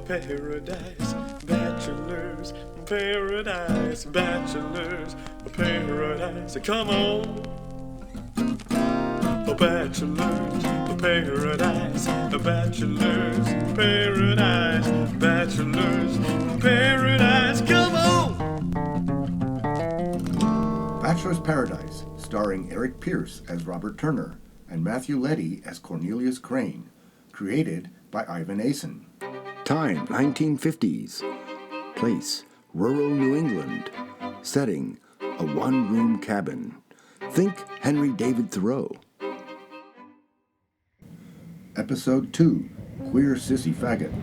paradise, bachelors, paradise, bachelors, paradise. Come on. Oh, bachelors, paradise, bachelors, paradise, bachelors, paradise. Come on. Bachelor's Paradise, starring Eric Pierce as Robert Turner and Matthew Leddy as Cornelius Crane, created by Ivan Asen. Time, 1950s. Place, rural New England. Setting, a one-room cabin. Think Henry David Thoreau. Episode 2, Queer Sissy Faggot.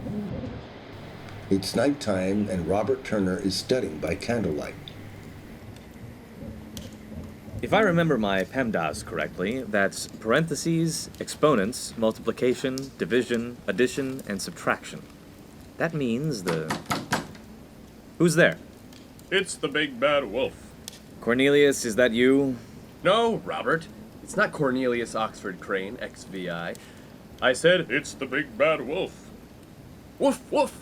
It's nighttime and Robert Turner is studying by candlelight. If I remember my PEMDAS correctly, that's parentheses, exponents, multiplication, division, addition, and subtraction. That means Who's there? It's the big bad wolf. Cornelius, is that you? No, Robert. It's not Cornelius Oxford Crane, XVI. I said, it's the big bad wolf. Woof, woof.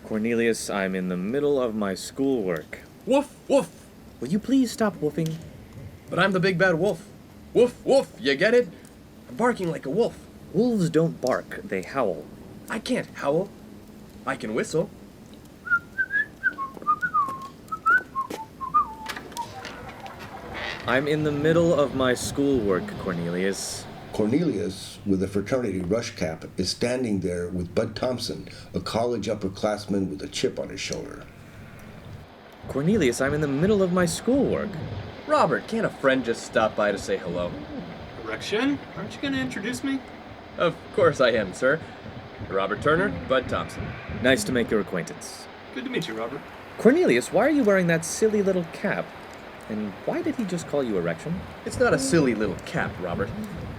Cornelius, I'm in the middle of my schoolwork. Woof, woof. Will you please stop woofing? But I'm the big bad wolf. Woof, woof, you get it? I'm barking like a wolf. Wolves don't bark, they howl. I can't howl. I can whistle. I'm in the middle of my schoolwork, Cornelius. Cornelius, with a fraternity rush cap, is standing there with Bud Thompson, a college upperclassman with a chip on his shoulder. Cornelius, I'm in the middle of my schoolwork. Robert, can't a friend just stop by to say hello? Correction? Aren't you going to introduce me? Of course I am, sir. Robert Turner, Bud Thompson. Nice to make your acquaintance. Good to meet you, Robert. Cornelius, why are you wearing that silly little cap? And why did he just call you erection? It's not a silly little cap, Robert.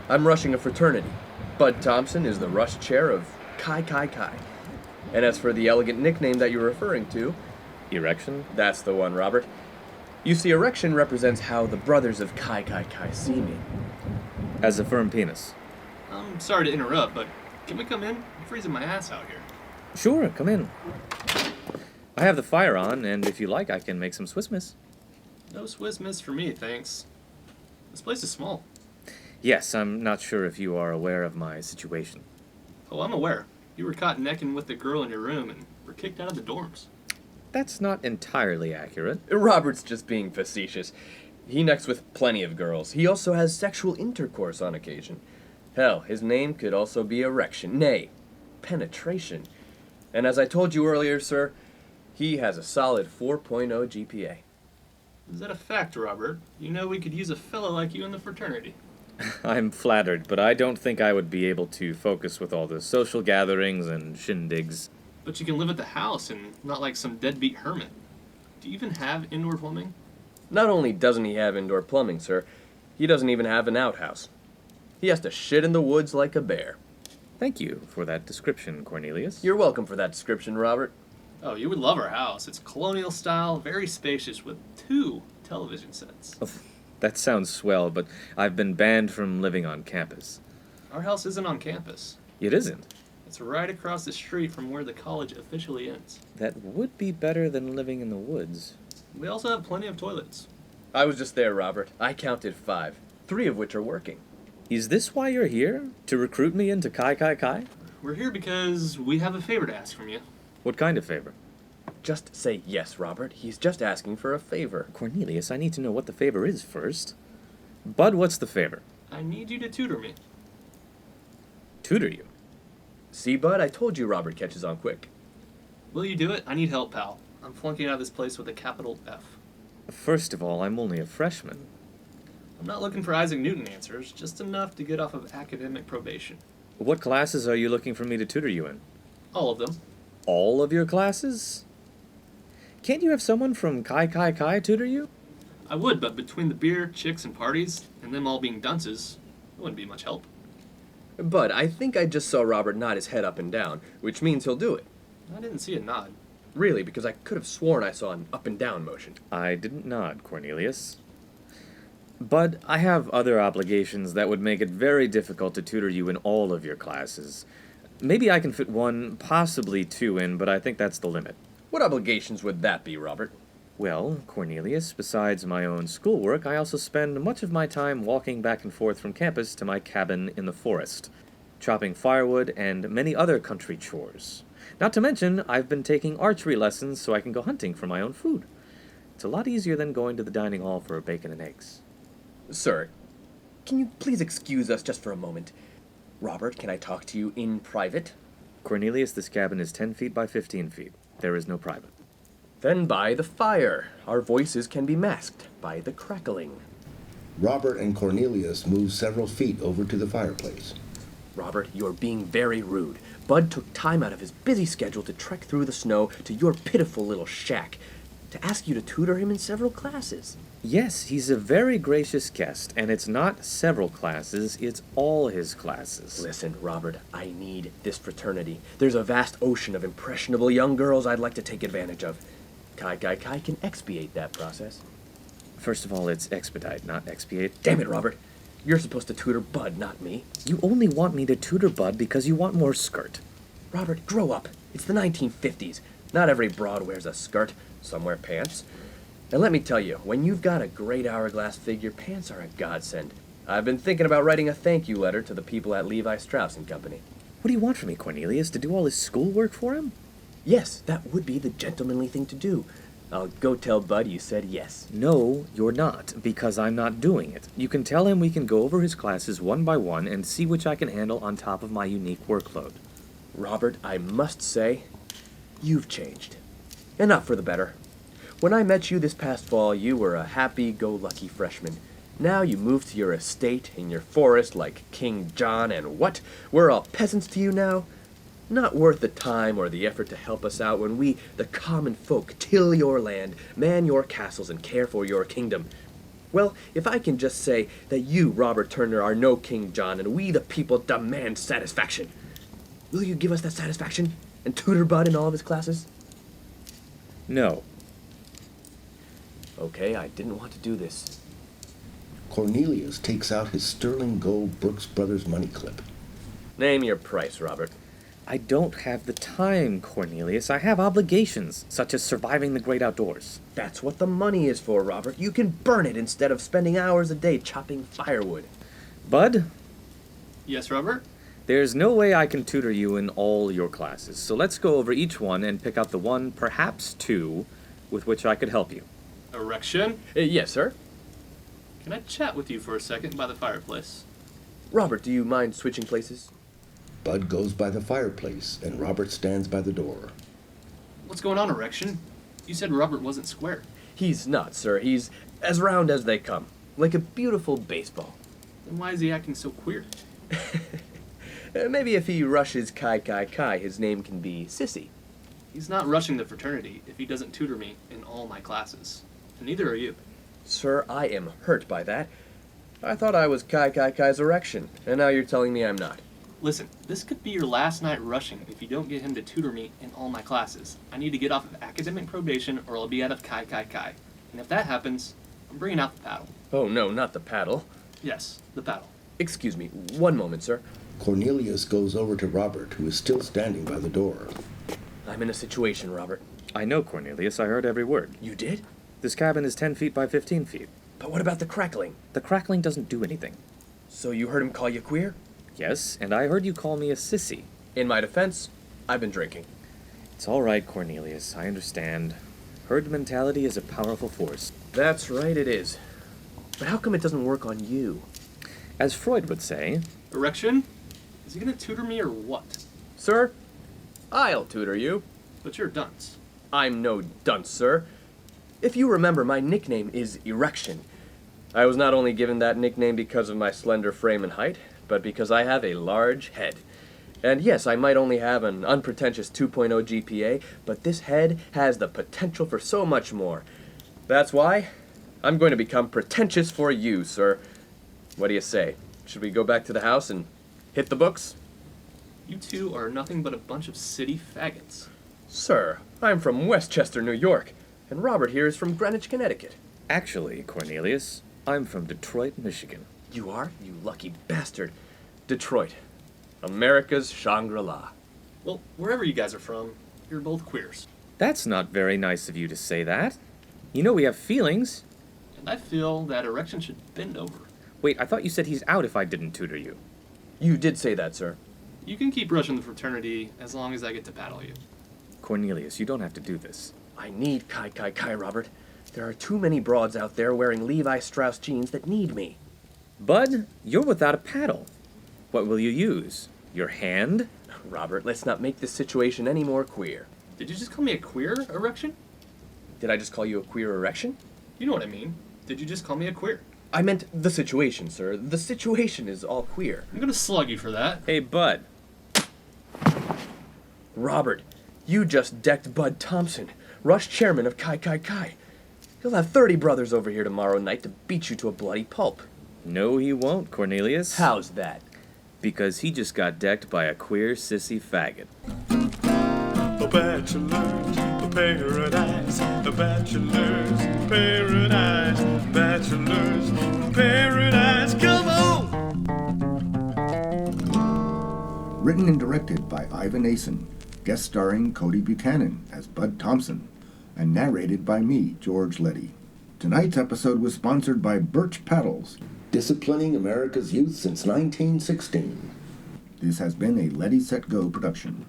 I'm rushing a fraternity. Bud Thompson is the rush chair of Chi Chi Chi. And as for the elegant nickname that you're referring to, Erection? that's the one, Robert. You see, erection represents how the brothers of Chi Chi Chi see me. As a firm penis. I'm sorry to interrupt, but can we come in? I'm freezing my ass out here. Sure, come in. I have the fire on, and if you like, I can make some Swiss Miss. No Swiss Miss for me, thanks. This place is small. Yes, I'm not sure if you are aware of my situation. Oh, I'm aware. You were caught necking with the girl in your room and were kicked out of the dorms. That's not entirely accurate. Robert's just being facetious. He necks with plenty of girls. He also has sexual intercourse on occasion. Hell, his name could also be erection. Nay, penetration. And as I told you earlier, sir, he has a solid 4.0 GPA. Is that a fact, Robert? You know we could use a fellow like you in the fraternity. I'm flattered, but I don't think I would be able to focus with all the social gatherings and shindigs. But you can live at the house and not like some deadbeat hermit. Do you even have indoor plumbing? Not only doesn't he have indoor plumbing, sir, he doesn't even have an outhouse. He has to shit in the woods like a bear. Thank you for that description, Cornelius. You're welcome for that description, Robert. Oh, you would love our house. It's colonial style, very spacious, with 2 television sets. Oh, that sounds swell, but I've been banned from living on campus. Our house isn't on campus. It isn't. It's right across the street from where the college officially ends. That would be better than living in the woods. We also have plenty of toilets. I was just there, Robert. I counted 5, 3 of which are working. Is this why you're here? To recruit me into Chi Chi Chi? We're here because we have a favor to ask from you. What kind of favor? Just say yes, Robert. He's just asking for a favor. Cornelius, I need to know what the favor is first. Bud, what's the favor? I need you to tutor me. Tutor you? See, Bud, I told you Robert catches on quick. Will you do it? I need help, pal. I'm flunking out of this place with a capital F. First of all, I'm only a freshman. I'm not looking for Isaac Newton answers, just enough to get off of academic probation. What classes are you looking for me to tutor you in? All of them. All of your classes? Can't you have someone from Chi Chi Chi tutor you? I would, but between the beer, chicks, and parties, and them all being dunces, it wouldn't be much help. Bud, I think I just saw Robert nod his head up and down, which means he'll do it. I didn't see a nod. Really, because I could have sworn I saw an up and down motion. I didn't nod, Cornelius. Bud, I have other obligations that would make it very difficult to tutor you in all of your classes. Maybe I can fit one, possibly two in, but I think that's the limit. What obligations would that be, Robert? Well, Cornelius, besides my own schoolwork, I also spend much of my time walking back and forth from campus to my cabin in the forest, chopping firewood and many other country chores. Not to mention, I've been taking archery lessons so I can go hunting for my own food. It's a lot easier than going to the dining hall for bacon and eggs. Sir, can you please excuse us just for a moment? Robert, can I talk to you in private? Cornelius, this cabin is 10 feet by 15 feet. There is no private. Then by the fire. Our voices can be masked by the crackling. Robert and Cornelius move several feet over to the fireplace. Robert, you're being very rude. Bud took time out of his busy schedule to trek through the snow to your pitiful little shack to ask you to tutor him in several classes. Yes, he's a very gracious guest, and it's not several classes, it's all his classes. Listen, Robert, I need this fraternity. There's a vast ocean of impressionable young girls I'd like to take advantage of. Kai can expiate that process. First of all, it's expedite, not expiate. Damn it, Robert. You're supposed to tutor Bud, not me. You only want me to tutor Bud because you want more skirt. Robert, grow up. It's the 1950s. Not every broad wears a skirt. Some wear pants. And let me tell you, when you've got a great hourglass figure, pants are a godsend. I've been thinking about writing a thank you letter to the people at Levi Strauss & Company. What do you want from me, Cornelius? To do all his schoolwork for him? Yes, that would be the gentlemanly thing to do. I'll go tell Bud you said yes. No, you're not, because I'm not doing it. You can tell him we can go over his classes one by one and see which I can handle on top of my unique workload. Robert, I must say, you've changed. And not for the better. When I met you this past fall, you were a happy-go-lucky freshman. Now you move to your estate in your forest like King John, and what? We're all peasants to you now? Not worth the time or the effort to help us out when we, the common folk, till your land, man your castles, and care for your kingdom. Well, if I can just say that you, Robert Turner, are no King John, and we, the people, demand satisfaction. Will you give us that satisfaction and tutor Bud in all of his classes? No. Okay, I didn't want to do this. Cornelius takes out his sterling gold Brooks Brothers money clip. Name your price, Robert. I don't have the time, Cornelius. I have obligations, such as surviving the great outdoors. That's what the money is for, Robert. You can burn it instead of spending hours a day chopping firewood. Bud, Yes, Robert? there's no way I can tutor you in all your classes, so let's go over each one and pick out the one, perhaps two, with which I could help you. Erection? Yes, sir. Can I chat with you for a second by the fireplace? Robert, do you mind switching places? Bud goes by the fireplace, and Robert stands by the door. What's going on, Erection? You said Robert wasn't square. He's not, sir. He's as round as they come, like a beautiful baseball. Then why is he acting so queer? Maybe if he rushes Kai, his name can be Sissy. He's not rushing the fraternity if he doesn't tutor me in all my classes. And neither are you. Sir, I am hurt by that. I thought I was Kai's erection, and now you're telling me I'm not. Listen, this could be your last night rushing if you don't get him to tutor me in all my classes. I need to get off of academic probation or I'll be out of Kai. And if that happens, I'm bringing out the paddle. Oh, no, not the paddle. Yes, the paddle. Excuse me, one moment, sir. Cornelius goes over to Robert, who is still standing by the door. I'm in a situation, Robert. I know, Cornelius. I heard every word. You did? This cabin is 10 feet by 15 feet. But what about the crackling? The crackling doesn't do anything. So you heard him call you queer? Yes, and I heard you call me a sissy. In my defense, I've been drinking. It's all right, Cornelius. I understand. Herd mentality is a powerful force. That's right, it is. But how come it doesn't work on you? As Freud would say, Erection? Is he gonna tutor me or what? Sir, I'll tutor you. But you're a dunce. I'm no dunce, sir. If you remember, my nickname is Erection. I was not only given that nickname because of my slender frame and height, but because I have a large head. And yes, I might only have an unpretentious 2.0 GPA, but this head has the potential for so much more. That's why I'm going to become pretentious for you, sir. What do you say? Should we go back to the house and hit the books? You two are nothing but a bunch of city faggots. Sir, I'm from Westchester, New York, and Robert here is from Greenwich, Connecticut. actually, Cornelius, I'm from Detroit, Michigan. You are? You lucky bastard. Detroit. America's Shangri-La. Well, wherever you guys are from, you're both queers. That's not very nice of you to say that. You know we have feelings. And I feel that erection should bend over. Wait, I thought you said he's out if I didn't tutor you. You did say that, sir. You can keep rushing the fraternity as long as I get to paddle you. Cornelius, you don't have to do this. I need Kai, Robert. There are too many broads out there wearing Levi Strauss jeans that need me. Bud, you're without a paddle. What will you use? Your hand? Robert, let's not make this situation any more queer. Did you just call me a queer erection? Did I just call you a queer erection? You know what I mean. Did you just call me a queer? I meant the situation, sir. The situation is all queer. I'm gonna slug you for that. Hey, Bud. Robert, you just decked Bud Thompson, Rush chairman of Kai. He'll have 30 brothers over here tomorrow night to beat you to a bloody pulp. No, he won't, Cornelius. How's that? Because he just got decked by a queer sissy faggot. A bachelor's paradise, a bachelor's paradise, bachelor's paradise, come on! Written and directed by Ivan Asen, guest starring Cody Buchanan as Bud Thompson, and narrated by me, George Letty. Tonight's episode was sponsored by Birch Paddles. Disciplining America's youth since 1916. This has been a Letty Set Go production.